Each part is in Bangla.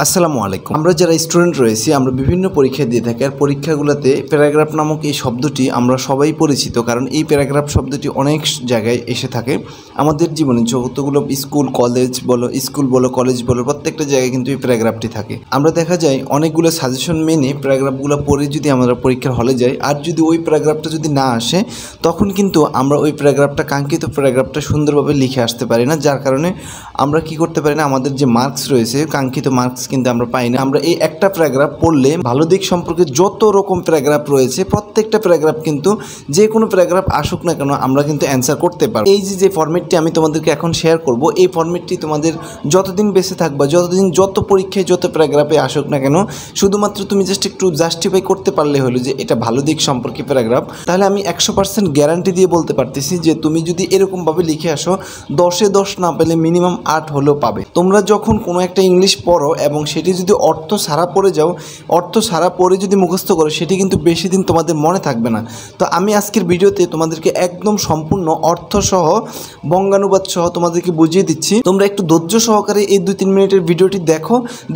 আসসালামু আলাইকুম। আমরা যারা স্টুডেন্ট রয়েছি আমরা বিভিন্ন পরীক্ষা দিয়ে থাকি আর পরীক্ষাগুলোতে প্যারাগ্রাফ নামক এই শব্দটি আমরা সবাই পরিচিত, কারণ এই প্যারাগ্রাফ শব্দটি অনেক জায়গায় এসে থাকে আমাদের জীবনে। যতগুলো স্কুল বলো কলেজ বলো প্রত্যেকটা জায়গায় কিন্তু এই প্যারাগ্রাফটি থাকে। আমরা দেখা যায় অনেকগুলো সাজেশন মেনে প্যারাগ্রাফগুলো পড়ে যদি আমরা পরীক্ষার হলে যাই আর যদি ওই প্যারাগ্রাফটা যদি না আসে তখন কিন্তু আমরা ওই প্যারাগ্রাফটা কাঙ্ক্ষিত প্যারাগ্রাফটা সুন্দরভাবে লিখে আসতে পারি না, যার কারণে আমরা কি করতে পারি না, আমাদের যে মার্কস রয়েছে কাঙ্ক্ষিত মার্কস কিন্তু আমরা পাই না। আমরা এই একটা প্যারাগ্রাফ পড়লে ভালো দিক সম্পর্কে যত রকম প্যারাগ্রাফ রয়েছে প্রত্যেকটা প্যারাগ্রাফ কিন্তু যে কোনো প্যারাগ্রাফ আসুক না কেন আমরা কিন্তু অ্যান্সার করতে পারবো। এই যে ফরম্যাটটি আমি তোমাদেরকে এখন শেয়ার করব, এই ফরম্যাটটি তোমাদের যতদিন বেঁচে থাকবা, যত পরীক্ষায় যত প্যারাগ্রাফে আসুক না কেন, শুধুমাত্র তুমি জাস্ট একটু জাস্টিফাই করতে পারলে হলো যে এটা ভালো দিক সম্পর্কে প্যারাগ্রাফ, তাহলে আমি 100% গ্যারান্টি দিয়ে বলতে পারতেছি যে তুমি যদি এরকমভাবে লিখে আসো 10-এ 10 না পেলে মিনিমাম 8 হলেও পাবে। তোমরা যখন কোনো একটা ইংলিশ পড়ো এবং সেটি যদি অর্থ সারা পড়ে যাও, অর্থ সারা পড়ে যদি মুখস্থ করো, সেটি কিন্তু বেশি দিন তোমাদের মনে থাকবে না। তো আমি আজকের ভিডিওতে তোমাদেরকে একদম সম্পূর্ণ অর্থসহ বঙ্গানুবাদ সহ তোমাদেরকে বুঝিয়ে দিচ্ছি। তোমরা একটু ধৈর্য সহকারে এই 2-3 মিনিটের ভিডিওটি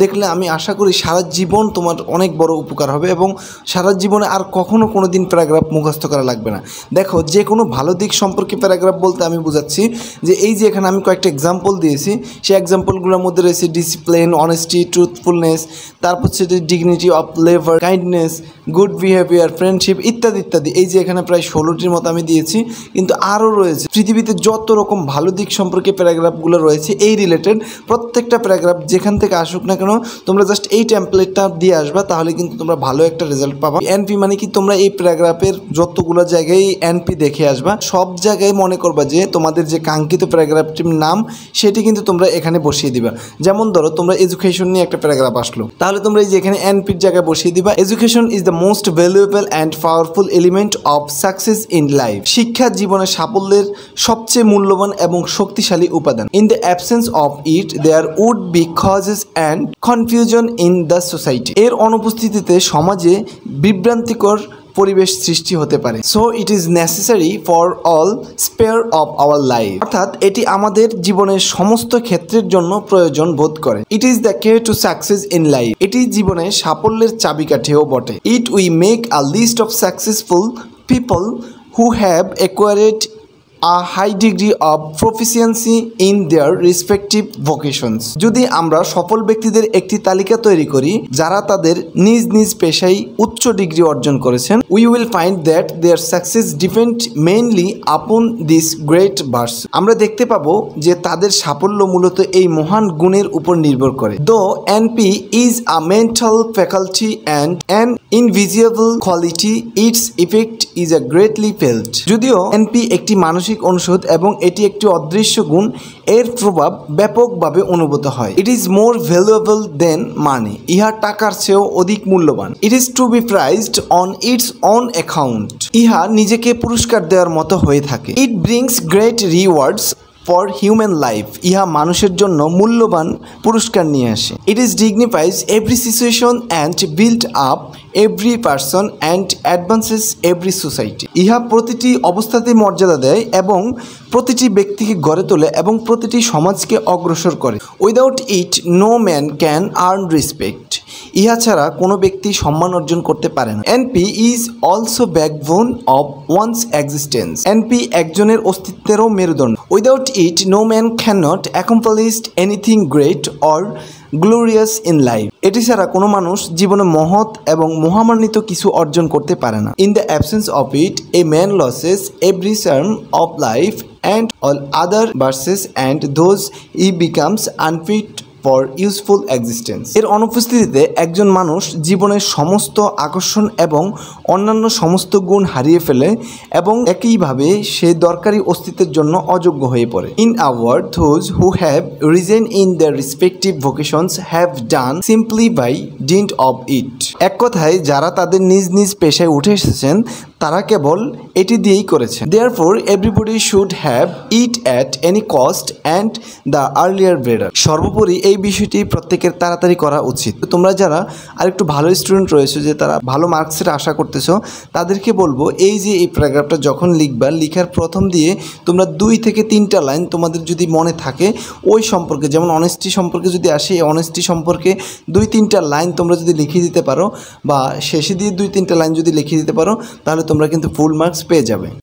দেখলে আমি আশা করি সারা জীবন তোমার অনেক বড় উপকার হবে এবং সারা জীবনে আর কখনো কোনো দিন প্যারাগ্রাফ মুখস্থ করা লাগবে না। দেখো, যে কোনো ভালো দিক সম্পর্কে প্যারাগ্রাফ বলতে আমি বুঝাচ্ছি যে এই যে এখানে আমি কয়েকটা এক্সাম্পল দিয়েছি, সেই এক্সাম্পলগুলোর মধ্যে রয়েছে ডিসিপ্লিন, অনেস্টি, ট্রুথফুলনেস, তারপর হচ্ছে dignity of labour, kindness, good behaviour, friendship ইত্যাদি ইত্যাদি। এই যে এখানে প্রায় 16টির মতো আমি দিয়েছি, কিন্তু আরও রয়েছে পৃথিবীতে যত রকম ভালো দিক সম্পর্কে প্যারাগ্রাফগুলো রয়েছে এই রিলেটেড প্রত্যেকটা প্যারাগ্রাফ যেখান থেকে আসুক না কেন তোমরা জাস্ট এই টেমপ্লেটটা দিয়ে আসবা, তাহলে কিন্তু তোমরা ভালো একটা রেজাল্ট পাবা। এনপি মানে কি, তোমরা এই প্যারাগ্রাফের যতগুলো জায়গায় এনপি দেখে আসবা, সব জায়গায় মনে করবা যে তোমাদের যে কাঙ্ক্ষিত প্যারাগ্রাফটির নাম সেটি কিন্তু তোমরা এখানে বসিয়ে দিবা। যেমন ধরো তোমরা এডুকেশন নিয়ে একটা প্যারাগ্রাফ আসলো, তাহলে তোমরা এই যে এখানে এনপির জায়গায় বসিয়ে দিবা education is the most valuable and powerful element of success in life. শিক্ষা জীবনের সাফল্যের সবচেয়ে মূল্যবান এবং শক্তিশালী উপাদান। In the absence of it there would be causes and confusion in the society. এর অনুপস্থিতিতে সমাজে বিভ্রান্তিকর পরিবেশ সৃষ্টি হতে পারে। So it is necessary for all sphere of our life, অর্থাৎ এটি আমাদের জীবনের সমস্ত ক্ষেত্রের জন্য প্রয়োজন বোধ করে। It is the key to success in life, এটি জীবনে সাফল্যের চাবিকাঠিও বটে। It we make a list of successful people who have acquired a high degree of proficiency in their respective vocations। যদি আমরা সফল ব্যক্তিদের একটি তালিকা তৈরি করি যারা তাদের নিজ নিজ পেশায় উচ্চ ডিগ্রি অর্জন করেছেন, we will find that their success depend mainly upon this great verse। আমরা দেখতে পাবো যে তাদের সাফল্য মূলত এই মহান গুণের উপর নির্ভর করে। Though NP is a mental faculty and an invisible quality, its effect is a greatly felt। যদিও NP একটি মানসিক অনুষদ এবং এটি একটি অদৃশ্য গুণ, এর প্রভাব ব্যাপকভাবে অনুভূত হয়। ইট ইজ মোর ভ্যালুয়েবল দেন মানি, ইহা টাকার চেয়েও অধিক মূল্যবান। It is to be prized on its on account, ইহা নিজেকে পুরস্কার দেওয়ার মতো হয়ে থাকে। It brings great rewards for human life, ইহা মানুষের জন্য মূল্যবান পুরস্কার নিয়ে আসে। It is dignifies every situation and build up every person and advances every society, ইহা প্রতিটি অবস্থাতে মর্যাদা দেয় এবং প্রতিটি ব্যক্তিকে গড়ে তোলে এবং প্রতিটি সমাজকে অগ্রসর করে। Without it no man can earn respect, ইহা ছাড়া কোনো ব্যক্তি সম্মান অর্জন করতে পারে না। NP is also backbone of one's existence, NP একজনের অস্তিত্বেরও মেরুদণ্ড। Without it no man can not accomplish anything great or glorious in life, এটি ছাড়া কোনো মানুষ জীবনে মহৎ এবং মহামান্বিত কিছু অর্জন করতে পারে না। In the absence of it a man losses every charm of life and all other versus and those E becomes unfit for useful existence. এর অনুপস্থিতিতে একজন মানুষ জীবনের সমস্ত আকর্ষণ এবং অন্যান্য সমস্ত গুণ হারিয়ে ফেলে এবং একইভাবে সে দরকারি অস্তিত্বের জন্য অযোগ্য হয়ে পড়ে। In a word, those who have risen in their respective vocations have done simply by dint of it। এক কথায় যারা তাদের নিজ নিজ পেশায় উঠে এসেছেন তারা কেবল এটি দিয়েই করেছে। Therefore everybody should have it at any cost and the earlier better. সর্বোপরি এই বিষয়টি প্রত্যেকের তাড়াতাড়ি করা উচিত। তোমরা যারা আরেকটু ভালো স্টুডেন্ট রয়েছে, যে তারা ভালো মার্কসের আশা করতেছো, তাদেরকে বলবো এই যে এই প্যারাগ্রাফটা যখন লিখবা, লিখার প্রথম দিয়ে তোমরা 2 থেকে 3টা লাইন তোমাদের যদি মনে থাকে ওই সম্পর্কে, যেমন অনেস্টি সম্পর্কে যদি আসে, এই অনেস্টি সম্পর্কে 2-3টা লাইন তোমরা যদি লিখে দিতে পারো বা শেষে দিয়ে 2-3টা লাইন যদি লিখে দিতে পারো, তাহলে তোমরা কিন্তু ফুল মার্কস পেয়ে যাবে।